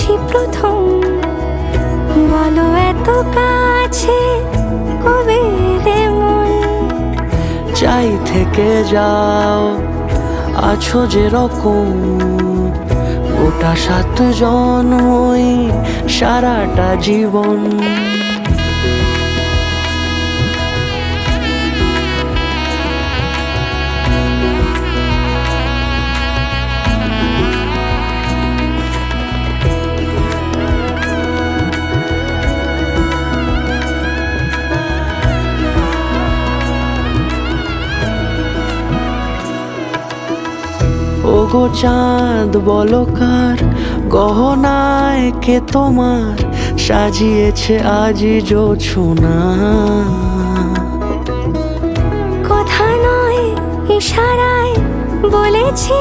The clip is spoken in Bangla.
বুঝি প্রথম, বলো এত কাছে কবে এলে মন। চাই থেকে যাও, আছো যেরকম, গোটা 7 জন্মই সারাটা জীবন। ওগো চাঁদ বলো কার গহনায় কে তোমার সাজিয়েছে আজি জোছনা। কথা নয় ইশারায় বলেছি